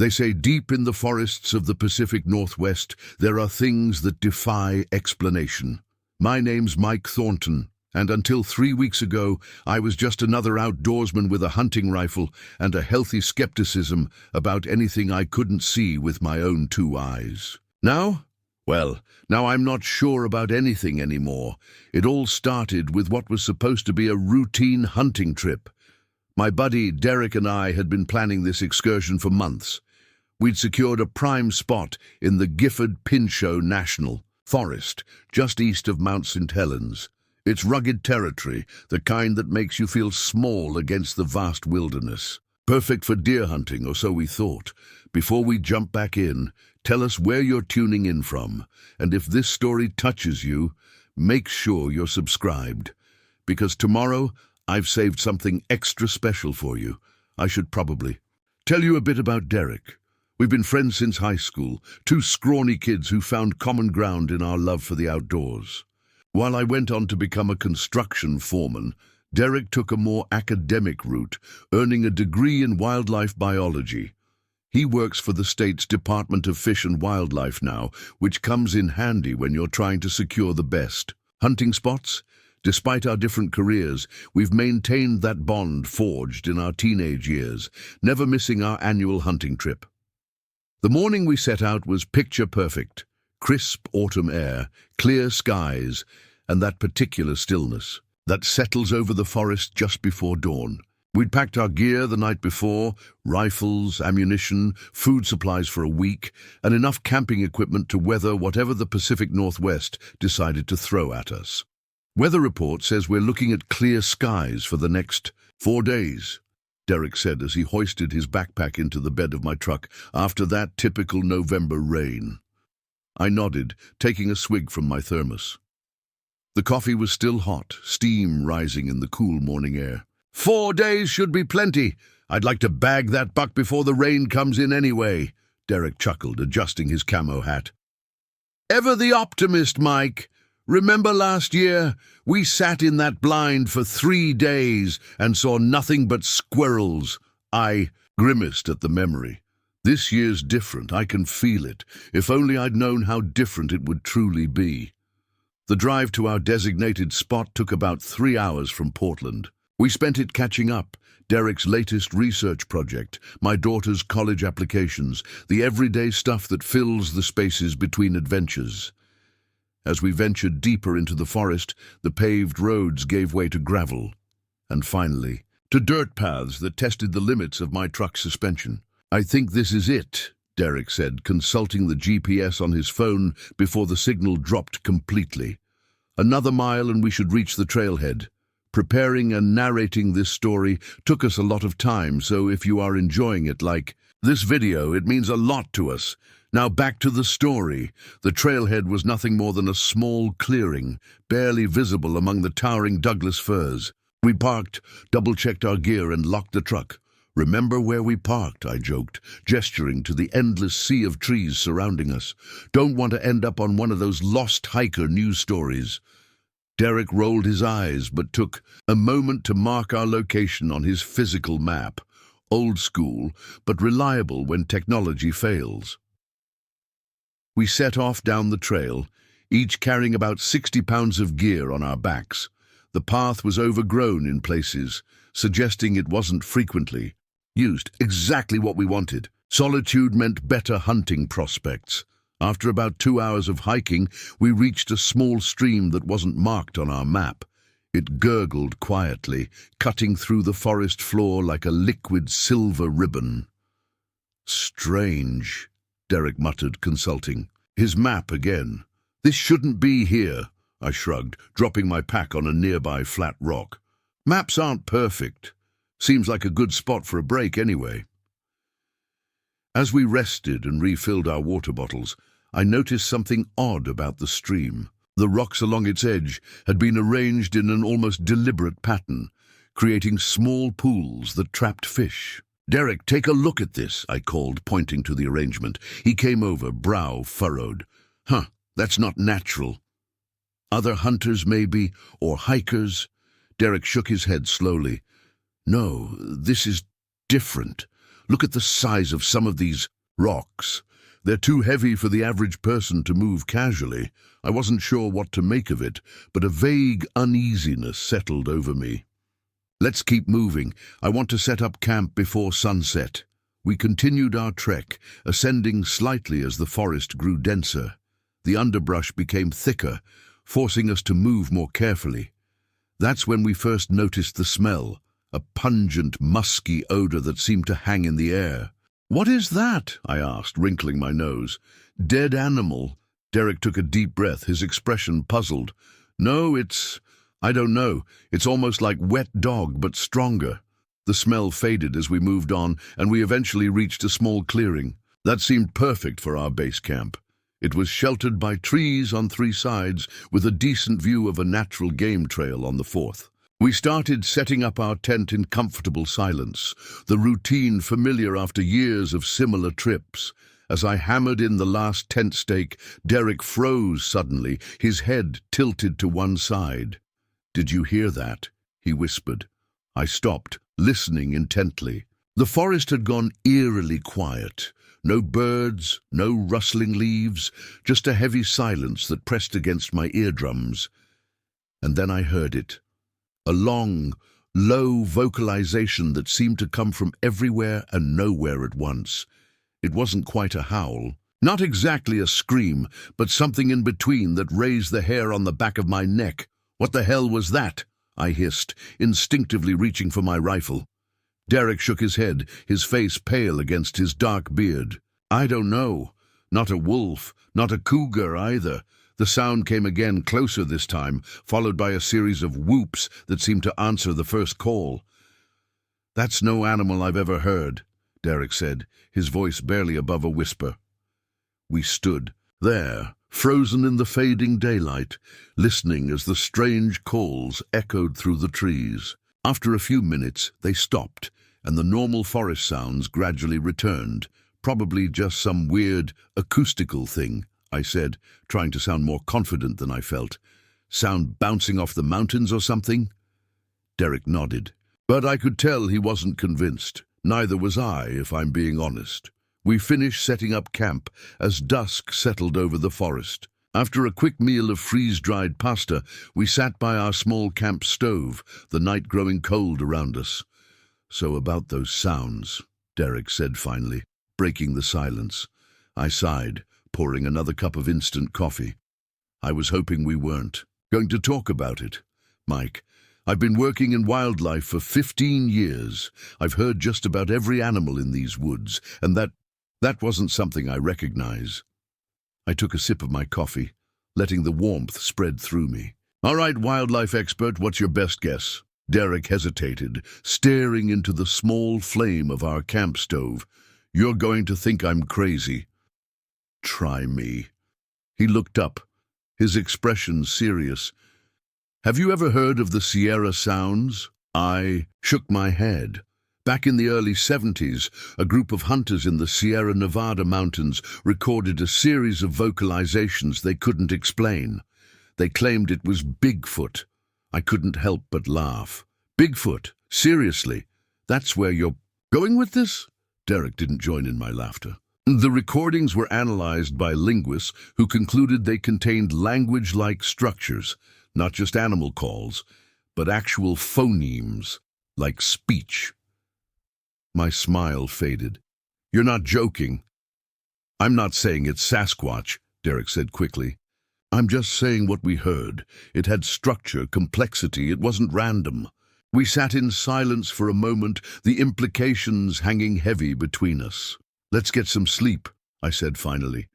They say deep in the forests of the Pacific Northwest, there are things that defy explanation. My name's Mike Thornton, and until 3 weeks ago, I was just another outdoorsman with a hunting rifle and a healthy skepticism about anything I couldn't see with my own 2 eyes. Now? Well, now I'm not sure about anything anymore. It all started with what was supposed to be a routine hunting trip. My buddy Derek and I had been planning this excursion for months. We'd secured a prime spot in the Gifford Pinchot National Forest, just east of Mount St. Helens. It's rugged territory, the kind that makes you feel small against the vast wilderness. Perfect for deer hunting, or so we thought. Before we jump back in, tell us where you're tuning in from, and if this story touches you, make sure you're subscribed. Because tomorrow, I've saved something extra special for you. I should probably tell you a bit about Derek. We've been friends since high school, 2 scrawny kids who found common ground in our love for the outdoors. While I went on to become a construction foreman, Derek took a more academic route, earning a degree in wildlife biology. He works for the state's Department of Fish and Wildlife now, which comes in handy when you're trying to secure the best hunting spots. Despite our different careers, we've maintained that bond forged in our teenage years, never missing our annual hunting trip. The morning we set out was picture perfect. Crisp autumn air, clear skies, and that particular stillness that settles over the forest just before dawn. We'd packed our gear the night before, rifles, ammunition, food supplies for a week, and enough camping equipment to weather whatever the Pacific Northwest decided to throw at us. Weather report says we're looking at clear skies for the next 4 days, Derek said as he hoisted his backpack into the bed of my truck after that typical November rain. I nodded, taking a swig from my thermos. The coffee was still hot, steam rising in the cool morning air. 4 days should be plenty. I'd like to bag that buck before the rain comes in anyway, Derek chuckled, adjusting his camo hat. Ever the optimist, Mike. Remember last year? We sat in that blind for 3 days and saw nothing but squirrels. I grimaced at the memory. This year's different, I can feel it. If only I'd known how different it would truly be. The drive to our designated spot took about 3 hours from Portland. We spent it catching up, Derek's latest research project, my daughter's college applications, the everyday stuff that fills the spaces between adventures. As we ventured deeper into the forest, the paved roads gave way to gravel, and finally, to dirt paths that tested the limits of my truck's suspension. I think this is it, Derek said, consulting the GPS on his phone before the signal dropped completely. Another mile and we should reach the trailhead. Preparing and narrating this story took us a lot of time, so if you are enjoying it like this video, it means a lot to us. Now back to the story. The trailhead was nothing more than a small clearing, barely visible among the towering Douglas firs. We parked, double-checked our gear, and locked the truck. Remember where we parked, I joked, gesturing to the endless sea of trees surrounding us. Don't want to end up on one of those lost hiker news stories. Derek rolled his eyes, but took a moment to mark our location on his physical map. Old school, but reliable when technology fails. We set off down the trail, each carrying about 60 pounds of gear on our backs. The path was overgrown in places, suggesting it wasn't frequently used. Exactly what we wanted. Solitude meant better hunting prospects. After about 2 hours of hiking, we reached a small stream that wasn't marked on our map. It gurgled quietly, cutting through the forest floor like a liquid silver ribbon. Strange, Derek muttered, consulting his map again. This shouldn't be here, I shrugged, dropping my pack on a nearby flat rock. Maps aren't perfect. Seems like a good spot for a break anyway. As we rested and refilled our water bottles, I noticed something odd about the stream. The rocks along its edge had been arranged in an almost deliberate pattern, creating small pools that trapped fish. Derek, take a look at this, I called, pointing to the arrangement. He came over, brow furrowed. That's not natural. Other hunters, maybe, or hikers? Derek shook his head slowly. No, this is different. Look at the size of some of these rocks. They're too heavy for the average person to move casually. I wasn't sure what to make of it, but a vague uneasiness settled over me. Let's keep moving. I want to set up camp before sunset. We continued our trek, ascending slightly as the forest grew denser. The underbrush became thicker, forcing us to move more carefully. That's when we first noticed the smell, a pungent, musky odor that seemed to hang in the air. "What is that?" I asked, wrinkling my nose. "Dead animal." Derek took a deep breath, his expression puzzled. "No, I don't know. It's almost like wet dog, but stronger." The smell faded as we moved on, and we eventually reached a small clearing. That seemed perfect for our base camp. It was sheltered by trees on 3 sides, with a decent view of a natural game trail on the 4th. We started setting up our tent in comfortable silence, the routine familiar after years of similar trips. As I hammered in the last tent stake, Derek froze suddenly, his head tilted to one side. "Did you hear that?" he whispered. I stopped, listening intently. The forest had gone eerily quiet. No birds, no rustling leaves, just a heavy silence that pressed against my eardrums. And then I heard it. A long, low vocalization that seemed to come from everywhere and nowhere at once. It wasn't quite a howl. Not exactly a scream, but something in between that raised the hair on the back of my neck. "What the hell was that?" I hissed, instinctively reaching for my rifle. Derek shook his head, his face pale against his dark beard. "I don't know. Not a wolf, not a cougar either." The sound came again, closer this time, followed by a series of whoops that seemed to answer the first call. "That's no animal I've ever heard," Derek said, his voice barely above a whisper. We stood there, frozen in the fading daylight, listening as the strange calls echoed through the trees. After a few minutes, they stopped, and the normal forest sounds gradually returned, probably just some weird acoustical thing, I said, trying to sound more confident than I felt. "Sound bouncing off the mountains or something?" Derek nodded, but I could tell he wasn't convinced. Neither was I, if I'm being honest. We finished setting up camp as dusk settled over the forest. After a quick meal of freeze-dried pasta, we sat by our small camp stove, the night growing cold around us. "So about those sounds," Derek said finally, breaking the silence. I sighed, pouring another cup of instant coffee. "I was hoping we weren't going to talk about it. Mike, I've been working in wildlife for 15 years. I've heard just about every animal in these woods, and that wasn't something I recognize." I took a sip of my coffee, letting the warmth spread through me. "All right, wildlife expert, what's your best guess?" Derek hesitated, staring into the small flame of our camp stove. "You're going to think I'm crazy." "Try me." He looked up, his expression serious. "Have you ever heard of the Sierra Sounds?" I shook my head. Back in the early 70s, a group of hunters in the Sierra Nevada mountains recorded a series of vocalizations they couldn't explain. They claimed it was Bigfoot. I couldn't help but laugh. "Bigfoot? Seriously? That's where you're going with this?" Derek didn't join in my laughter. The recordings were analyzed by linguists who concluded they contained language-like structures, not just animal calls, but actual phonemes, like speech. My smile faded. "You're not joking." "I'm not saying it's Sasquatch," Derek said quickly. "I'm just saying what we heard. It had structure, complexity, it wasn't random." We sat in silence for a moment, the implications hanging heavy between us. "Let's get some sleep," I said finally.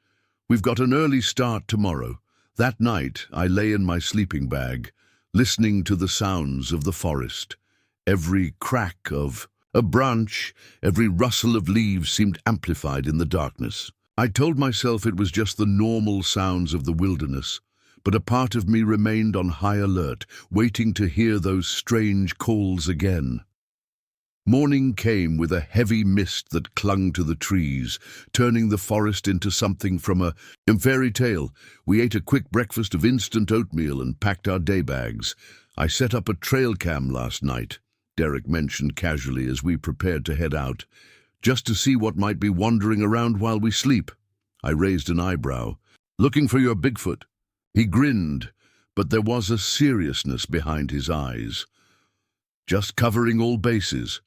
"We've got an early start tomorrow." That night, I lay in my sleeping bag, listening to the sounds of the forest. Every crack of a branch, every rustle of leaves seemed amplified in the darkness. I told myself it was just the normal sounds of the wilderness, but a part of me remained on high alert, waiting to hear those strange calls again. Morning came with a heavy mist that clung to the trees, turning the forest into something from a fairy tale. We ate a quick breakfast of instant oatmeal and packed our day bags. "I set up a trail cam last night," Derek mentioned casually as we prepared to head out. just to see what might be wandering around while we sleep. I raised an eyebrow. Looking for your Bigfoot? He grinned, but there was a seriousness behind his eyes. Just covering all bases.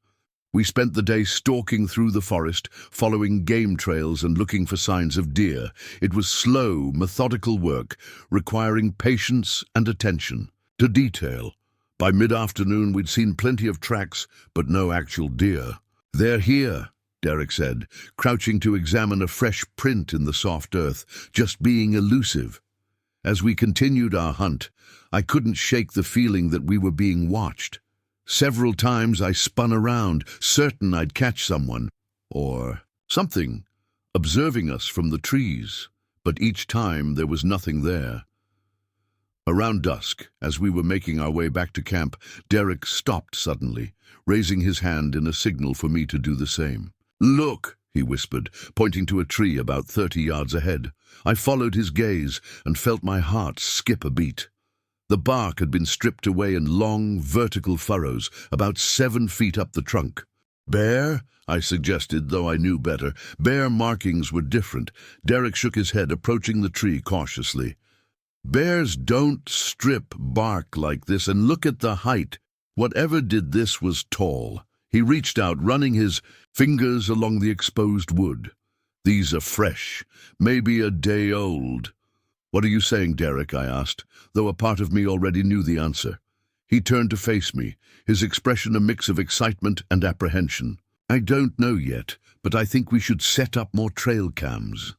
We spent the day stalking through the forest, following game trails and looking for signs of deer. It was slow, methodical work, requiring patience and attention to detail. By mid-afternoon, we'd seen plenty of tracks, but no actual deer. "They're here," Derek said, crouching to examine a fresh print in the soft earth, just being elusive. As we continued our hunt, I couldn't shake the feeling that we were being watched. Several times I spun around, certain I'd catch someone, or something, observing us from the trees, but each time there was nothing there. Around dusk, as we were making our way back to camp, Derek stopped suddenly, raising his hand in a signal for me to do the same. "Look," he whispered, pointing to a tree about 30 yards ahead. I followed his gaze and felt my heart skip a beat. The bark had been stripped away in long, vertical furrows, about 7 feet up the trunk. "Bear?" I suggested, though I knew better. Bear markings were different. Derek shook his head, approaching the tree cautiously. "Bears don't strip bark like this, and look at the height. Whatever did this was tall." He reached out, running his fingers along the exposed wood. "These are fresh, maybe a day old." "What are you saying, Derek?" I asked, though a part of me already knew the answer. He turned to face me, his expression a mix of excitement and apprehension. "I don't know yet, but I think we should set up more trail cams."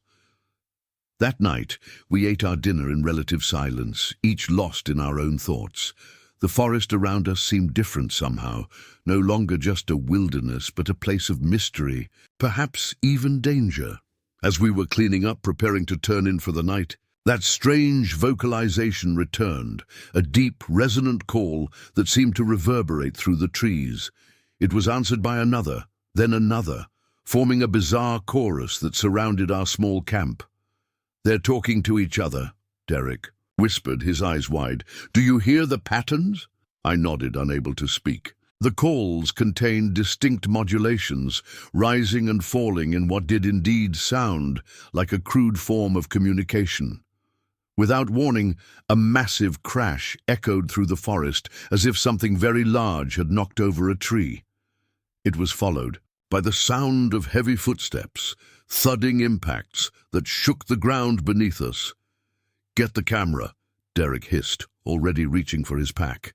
That night, we ate our dinner in relative silence, each lost in our own thoughts. The forest around us seemed different somehow, no longer just a wilderness, but a place of mystery, perhaps even danger. As we were cleaning up, preparing to turn in for the night, that strange vocalization returned, a deep, resonant call that seemed to reverberate through the trees. It was answered by another, then another, forming a bizarre chorus that surrounded our small camp. "They're talking to each other," Derek whispered, his eyes wide. "Do you hear the patterns?" I nodded, unable to speak. The calls contained distinct modulations, rising and falling in what did indeed sound like a crude form of communication. Without warning, a massive crash echoed through the forest as if something very large had knocked over a tree. It was followed by the sound of heavy footsteps, thudding impacts that shook the ground beneath us. "Get the camera," Derek hissed, already reaching for his pack.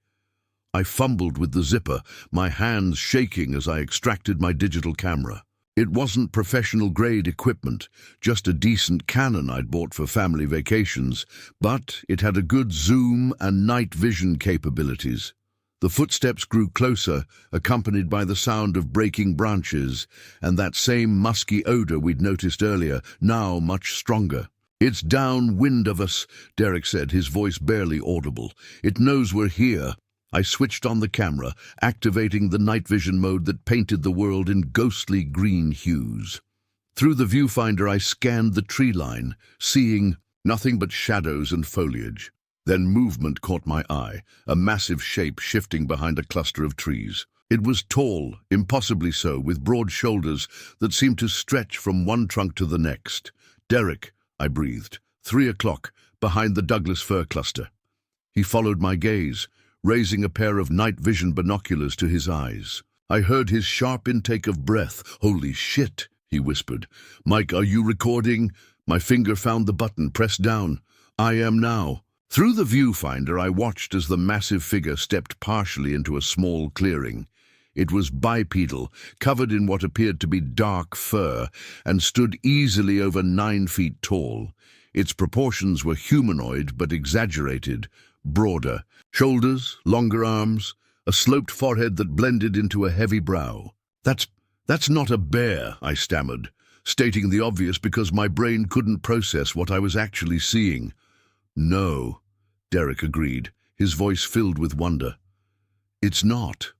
I fumbled with the zipper, my hands shaking as I extracted my digital camera. It wasn't professional-grade equipment, just a decent Canon I'd bought for family vacations, but it had a good zoom and night vision capabilities. The footsteps grew closer, accompanied by the sound of breaking branches, and that same musky odor we'd noticed earlier, now much stronger. "It's downwind of us," Derek said, his voice barely audible. "It knows we're here." I switched on the camera, activating the night vision mode that painted the world in ghostly green hues. Through the viewfinder I scanned the tree line, seeing nothing but shadows and foliage. Then movement caught my eye, a massive shape shifting behind a cluster of trees. It was tall, impossibly so, with broad shoulders that seemed to stretch from one trunk to the next. "Derek," I breathed. 3 o'clock, behind the Douglas fir cluster. He followed my gaze, raising a pair of night vision binoculars to his eyes. I heard his sharp intake of breath. "Holy shit," he whispered. "Mike, are you recording?" My finger found the button. "Press down." "I am now." Through the viewfinder, I watched as the massive figure stepped partially into a small clearing. It was bipedal, covered in what appeared to be dark fur, and stood easily over 9 feet tall. Its proportions were humanoid but exaggerated, broader. Shoulders, longer arms, a sloped forehead that blended into a heavy brow. That's not a bear," I stammered, stating the obvious because my brain couldn't process what I was actually seeing. "No," Derek agreed, his voice filled with wonder. "It's not."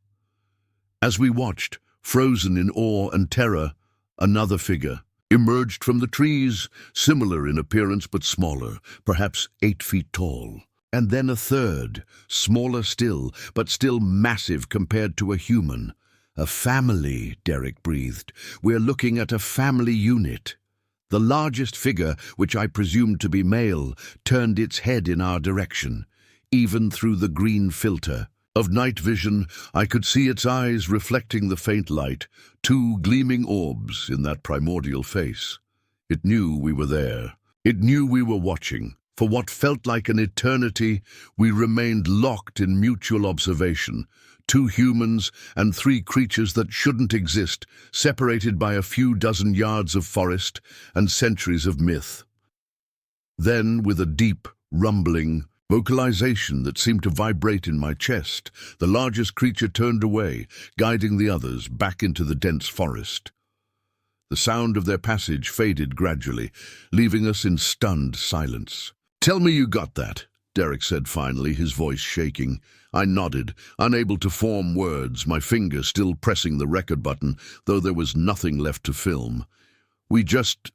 As we watched, frozen in awe and terror, another figure emerged from the trees, similar in appearance but smaller, perhaps 8 feet tall. And then a third, smaller still, but still massive compared to a human. A family, Derek breathed. We're looking at a family unit. The largest figure, which I presumed to be male, turned its head in our direction, even through the green filter. Of night vision, I could see its eyes reflecting the faint light, two gleaming orbs in that primordial face. It knew we were there. It knew we were watching. For what felt like an eternity, we remained locked in mutual observation. Two humans and three creatures that shouldn't exist, separated by a few dozen yards of forest and centuries of myth. Then, with a deep, rumbling vocalization that seemed to vibrate in my chest, the largest creature turned away, guiding the others back into the dense forest. The sound of their passage faded gradually, leaving us in stunned silence. "Tell me you got that," Derek said finally, his voice shaking. I nodded, unable to form words, my finger still pressing the record button, though there was nothing left to film. We just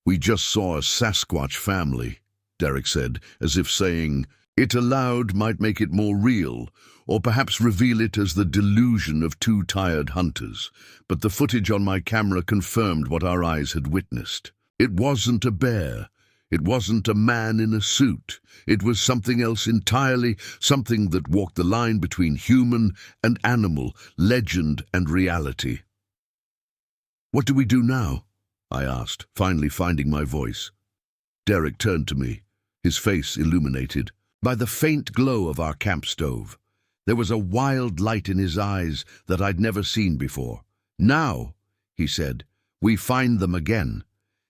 saw a Sasquatch family," Derek said, as if saying, "It aloud might make it more real, or perhaps reveal it as the delusion of two tired hunters. But the footage on my camera confirmed what our eyes had witnessed. It wasn't a bear. It wasn't a man in a suit. It was something else entirely, something that walked the line between human and animal, legend and reality." "What do we do now?" I asked, finally finding my voice. Derek turned to me, his face illuminated by the faint glow of our camp stove. There was a wild light in his eyes that I'd never seen before. "Now," he said, "we find them again,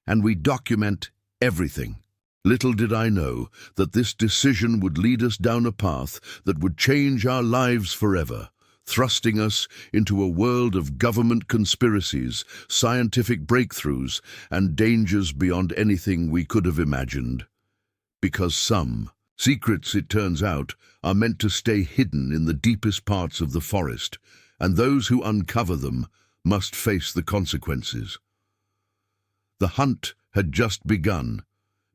and we document everything." Little did I know that this decision would lead us down a path that would change our lives forever, thrusting us into a world of government conspiracies, scientific breakthroughs, and dangers beyond anything we could have imagined. Because some secrets, it turns out, are meant to stay hidden in the deepest parts of the forest, and those who uncover them must face the consequences. The hunt had just begun,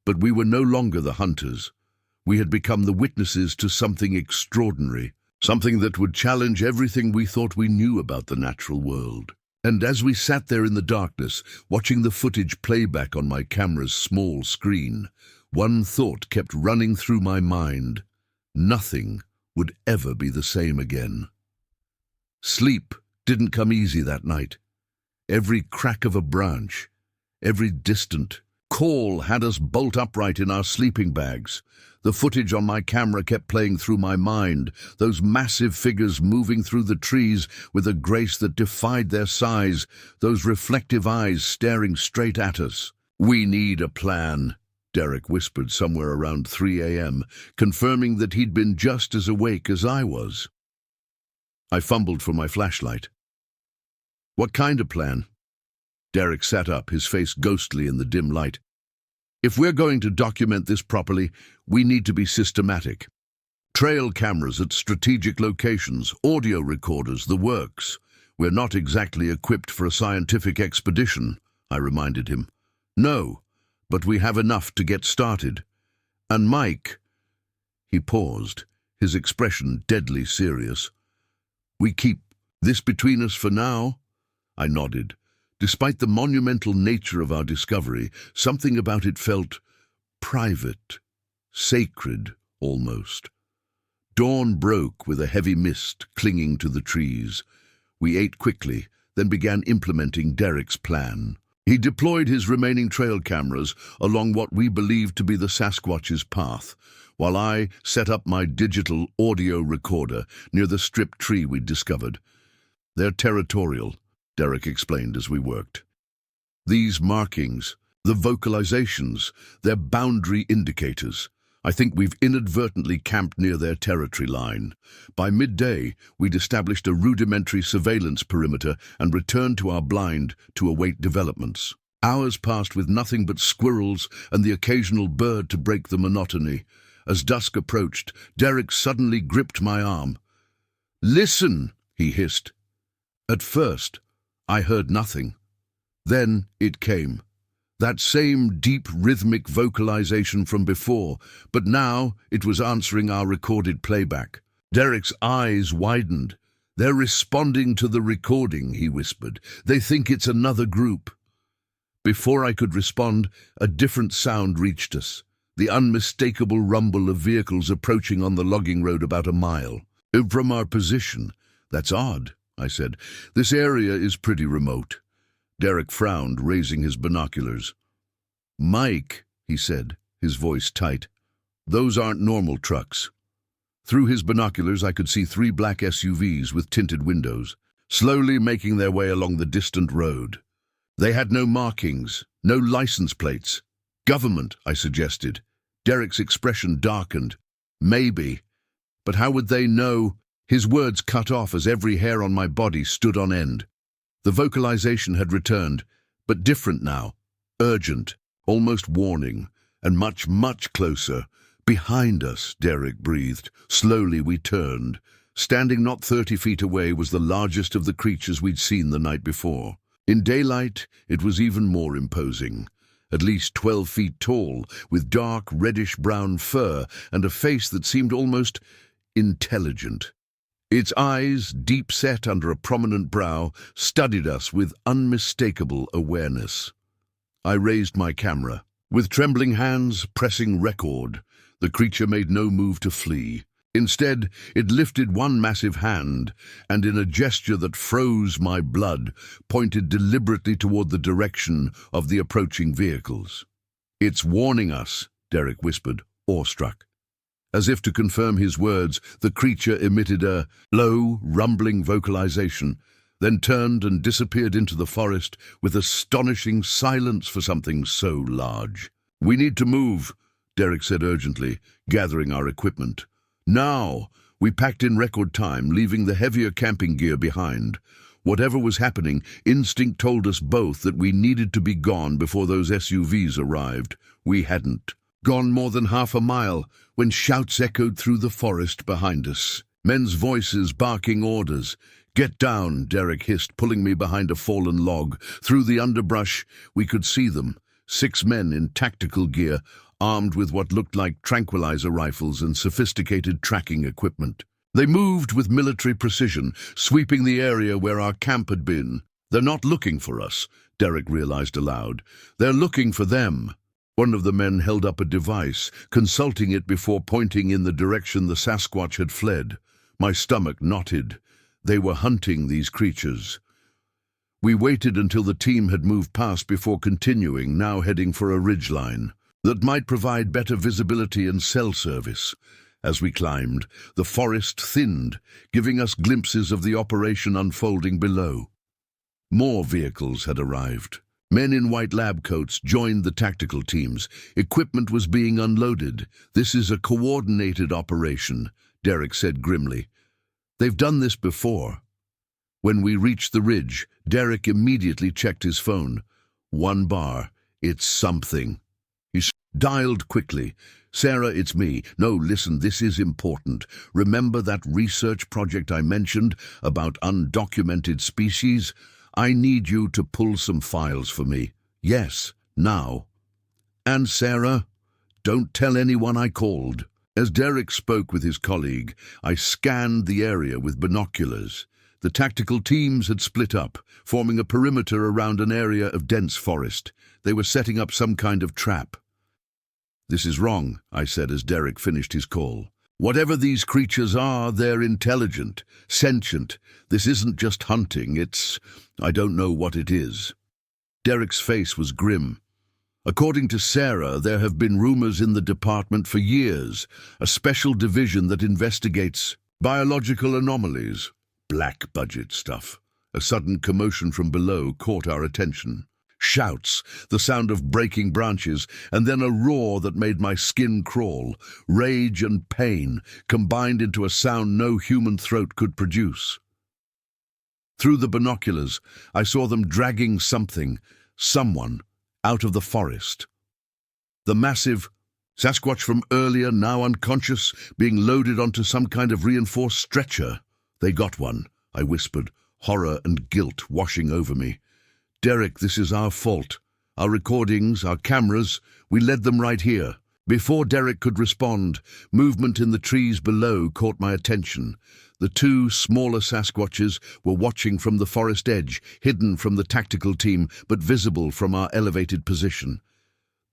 but we were no longer the hunters. We had become the witnesses to something extraordinary, something that would challenge everything we thought we knew about the natural world. And as we sat there in the darkness, watching the footage play back on my camera's small screen, one thought kept running through my mind. Nothing would ever be the same again. Sleep didn't come easy that night. Every crack of a branch, every distant call had us bolt upright in our sleeping bags. The footage on my camera kept playing through my mind, those massive figures moving through the trees with a grace that defied their size, those reflective eyes staring straight at us. "We need a plan," Derek whispered somewhere around 3 a.m., confirming that he'd been just as awake as I was. I fumbled for my flashlight. "What kind of plan?" Derek sat up, his face ghostly in the dim light. "If we're going to document this properly, we need to be systematic. Trail cameras at strategic locations, audio recorders, the works. We're not exactly equipped for a scientific expedition," I reminded him. "No, but we have enough to get started. And Mike—" He paused, his expression deadly serious. "We keep this between us for now?" I nodded. Despite the monumental nature of our discovery, something about it felt private, sacred almost. Dawn broke with a heavy mist clinging to the trees. We ate quickly, then began implementing Derek's plan. He deployed his remaining trail cameras along what we believed to be the Sasquatch's path, while I set up my digital audio recorder near the stripped tree we'd discovered. "They're territorial," Derek explained as we worked. "These markings, the vocalizations, they're boundary indicators. I think we've inadvertently camped near their territory line. By midday, we'd established a rudimentary surveillance perimeter and returned to our blind to await developments. Hours passed with nothing but squirrels and the occasional bird to break the monotony. As dusk approached, Derek suddenly gripped my arm. "Listen," he hissed. At first, I heard nothing. Then it came. That same deep rhythmic vocalization from before, but now it was answering our recorded playback. Derek's eyes widened. "They're responding to the recording," he whispered. "They think it's another group." Before I could respond, a different sound reached us, the unmistakable rumble of vehicles approaching on the logging road about a mile. "From our position." "That's odd," I said. "This area is pretty remote." Derek frowned, raising his binoculars. "Mike," he said, his voice tight, "those aren't normal trucks." Through his binoculars I could see 3 black SUVs with tinted windows, slowly making their way along the distant road. They had no markings, no license plates. "Government," I suggested. Derek's expression darkened. "Maybe. But how would they know?" His words cut off as every hair on my body stood on end. The vocalization had returned, but different now. Urgent, almost warning, and much, much closer. "Behind us," Derek breathed. Slowly we turned. Standing not 30 feet away was the largest of the creatures we'd seen the night before. In daylight, it was even more imposing. At least 12 feet tall, with dark, reddish-brown fur and a face that seemed almost intelligent. Its eyes, deep set under a prominent brow, studied us with unmistakable awareness. I raised my camera. With trembling hands, pressing record, the creature made no move to flee. Instead, it lifted one massive hand, and in a gesture that froze my blood, pointed deliberately toward the direction of the approaching vehicles. "It's warning us," Derek whispered, awestruck. As if to confirm his words, the creature emitted a low, rumbling vocalization, then turned and disappeared into the forest with astonishing silence for something so large. "We need to move," Derek said urgently, gathering our equipment. "Now!" We packed in record time, leaving the heavier camping gear behind. Whatever was happening, instinct told us both that we needed to be gone before those SUVs arrived. We hadn't. Gone more than half a mile, when shouts echoed through the forest behind us. Men's voices barking orders. "Get down," Derek hissed, pulling me behind a fallen log. Through the underbrush, we could see them. 6 men in tactical gear, armed with what looked like tranquilizer rifles and sophisticated tracking equipment. They moved with military precision, sweeping the area where our camp had been. "They're not looking for us," Derek realized aloud. "They're looking for them." One of the men held up a device, consulting it before pointing in the direction the SASQUATCH had fled. My stomach knotted. They were hunting these creatures. We waited until the team had moved past before continuing, now heading for a ridgeline that might provide better visibility and cell service. As we climbed, the forest thinned, giving us glimpses of the operation unfolding below. More vehicles had arrived. Men in white lab coats joined the tactical teams. Equipment was being unloaded. "This is a coordinated operation," Derek said grimly. "They've done this before." When we reached the ridge, Derek immediately checked his phone. 1 bar. "It's something." He dialed quickly. "Sarah, it's me. No, listen, this is important. Remember that research project I mentioned about undocumented species? I need you to pull some files for me." "Yes, now." "And Sarah, don't tell anyone I called." As Derek spoke with his colleague, I scanned the area with binoculars. The tactical teams had split up, forming a perimeter around an area of dense forest. They were setting up some kind of trap. "This is wrong," I said as Derek finished his call. "Whatever these creatures are, they're intelligent, sentient. This isn't just hunting, I don't know what it is." Derek's face was grim. "According to Sarah, there have been rumors in the department for years, a special division that investigates biological anomalies." Black budget stuff. A sudden commotion from below caught our attention. Shouts, the sound of breaking branches, and then a roar that made my skin crawl. Rage and pain combined into a sound no human throat could produce. Through the binoculars, I saw them dragging someone, out of the forest. The massive SASQUATCH from earlier, now unconscious, being loaded onto some kind of reinforced stretcher. "They got one," I whispered, horror and guilt washing over me. "Derek, this is our fault. Our recordings, our cameras, we led them right here." Before Derek could respond, movement in the trees below caught my attention. The two smaller Sasquatches were watching from the forest edge, hidden from the tactical team, but visible from our elevated position.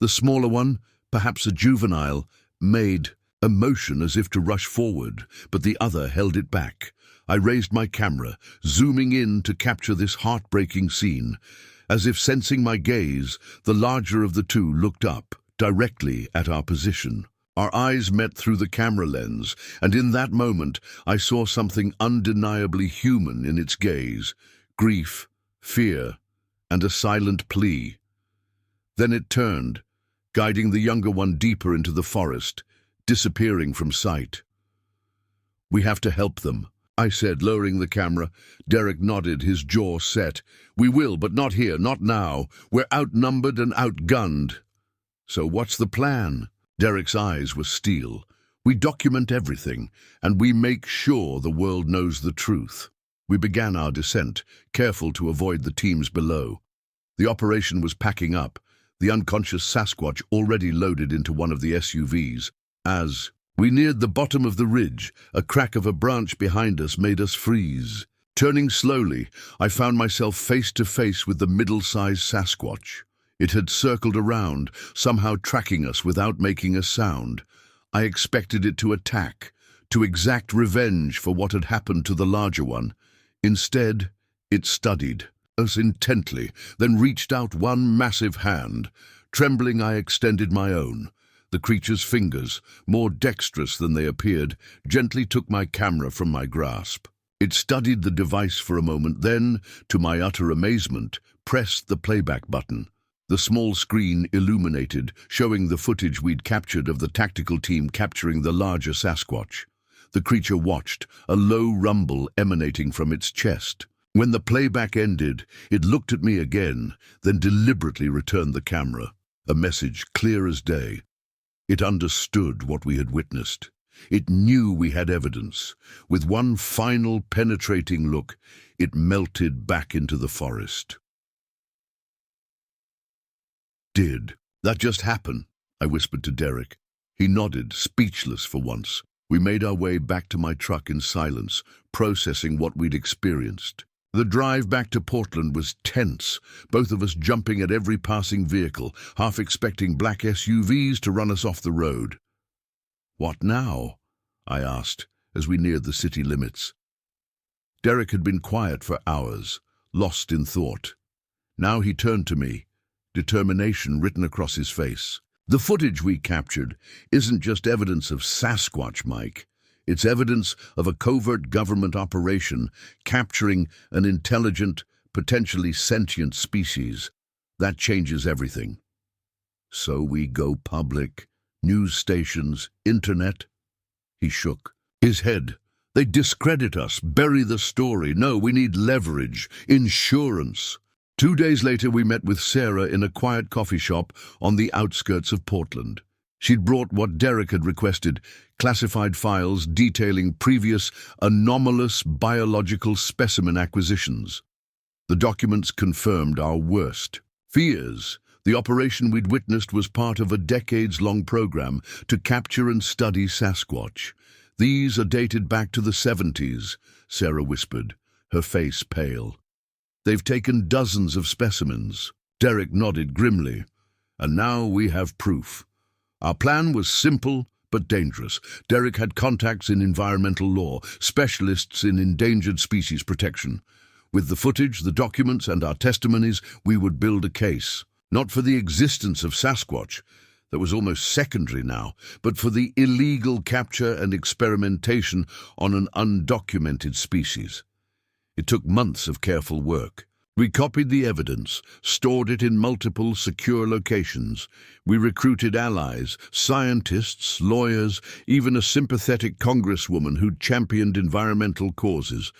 The smaller one, perhaps a juvenile, made a motion as if to rush forward, but the other held it back. I raised my camera, zooming in to capture this heartbreaking scene. As if sensing my gaze, the larger of the two looked up, directly at our position. Our eyes met through the camera lens, and in that moment I saw something undeniably human in its gaze: grief, fear, and a silent plea. Then it turned, guiding the younger one deeper into the forest, disappearing from sight. "We have to help them," I said, lowering the camera. Derek nodded, his jaw set. "We will, but not here, not now. We're outnumbered and outgunned." "So what's the plan?" Derek's eyes were steel. "We document everything, and we make sure the world knows the truth." We began our descent, careful to avoid the teams below. The operation was packing up, the unconscious Sasquatch already loaded into one of the SUVs. As we neared the bottom of the ridge, a crack of a branch behind us made us freeze. Turning slowly, I found myself face to face with the middle-sized Sasquatch. It had circled around, somehow tracking us without making a sound. I expected it to attack, to exact revenge for what had happened to the larger one. Instead, it studied us intently, then reached out one massive hand. Trembling, I extended my own. The creature's fingers, more dexterous than they appeared, gently took my camera from my grasp. It studied the device for a moment, then, to my utter amazement, pressed the playback button. The small screen illuminated, showing the footage we'd captured of the tactical team capturing the larger Sasquatch. The creature watched, a low rumble emanating from its chest. When the playback ended, it looked at me again, then deliberately returned the camera. A message clear as day. It understood what we had witnessed. It knew we had evidence. With one final penetrating look, it melted back into the forest. "Did that just happen?" I whispered to Derek. He nodded, speechless for once. We made our way back to my truck in silence, processing what we'd experienced. The drive back to Portland was tense, both of us jumping at every passing vehicle, half expecting black SUVs to run us off the road. "What now?" I asked, as we neared the city limits. Derek had been quiet for hours, lost in thought. Now he turned to me, determination written across his face. "The footage we captured isn't just evidence of Sasquatch, Mike. It's evidence of a covert government operation capturing an intelligent, potentially sentient species. That changes everything." "So we go public, news stations, internet?" He shook his head. "They discredit us, bury the story. No, we need leverage, insurance." 2 days later, we met with Sarah in a quiet coffee shop on the outskirts of Portland. She'd brought what Derek had requested, classified files detailing previous anomalous biological specimen acquisitions. The documents confirmed our worst fears. The operation we'd witnessed was part of a decades-long program to capture and study Sasquatch. "These are dated back to the 70s, Sarah whispered, her face pale. "They've taken dozens of specimens." Derek nodded grimly. "And now we have proof." Our plan was simple but dangerous. Derek had contacts in environmental law, specialists in endangered species protection. With the footage, the documents, and our testimonies, we would build a case. Not for the existence of Sasquatch, that was almost secondary now, but for the illegal capture and experimentation on an undocumented species. It took months of careful work. We copied the evidence, stored it in multiple secure locations. We recruited allies, scientists, lawyers, even a sympathetic congresswoman who'd championed environmental causes.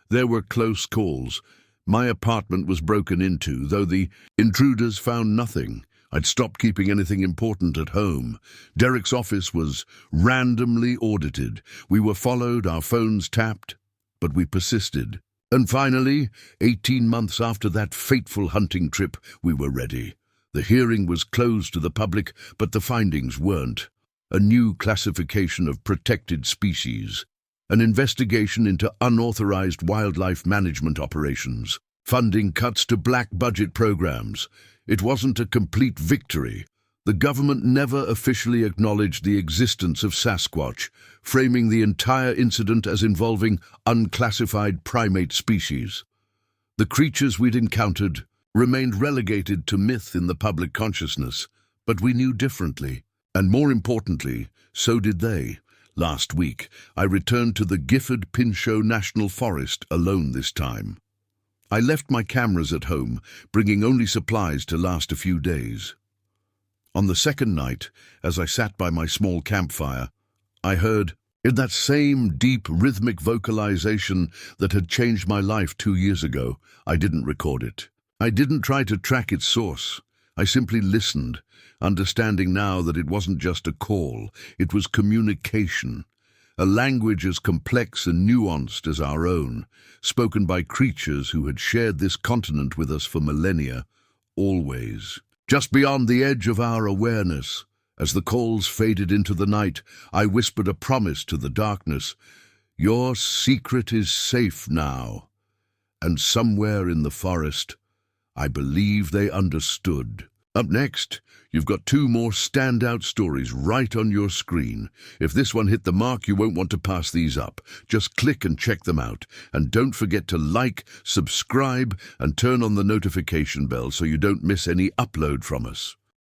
There were close calls. My apartment was broken into, though the intruders found nothing. I'd stopped keeping anything important at home. Derek's office was randomly audited. We were followed, our phones tapped, but we persisted. And finally, 18 months after that fateful hunting trip, we were ready. The hearing was closed to the public, but the findings weren't. A new classification of protected species. an investigation into unauthorized wildlife management operations, funding cuts to black budget programs. It wasn't a complete victory. The government never officially acknowledged the existence of SASQUATCH, framing the entire incident as involving unclassified primate species. The creatures we'd encountered remained relegated to myth in the public consciousness, but we knew differently. And more importantly, so did they. Last week, I returned to the Gifford Pinchot National Forest alone this time. I left my cameras at home, bringing only supplies to last a few days. On the second night, as I sat by my small campfire, I heard, in that same deep rhythmic vocalization that had changed my life 2 years ago. I didn't record it. I didn't try to track its source. I simply listened, understanding now that it wasn't just a call, it was communication. A language as complex and nuanced as our own, spoken by creatures who had shared this continent with us for millennia, always. Just beyond the edge of our awareness, as the calls faded into the night, I whispered a promise to the darkness. Your secret is safe now. And somewhere in the forest, I believe they understood. Up next, you've got 2 more standout stories right on your screen. If this one hit the mark, you won't want to pass these up. Just click and check them out. And don't forget to like, subscribe, and turn on the notification bell so you don't miss any upload from us.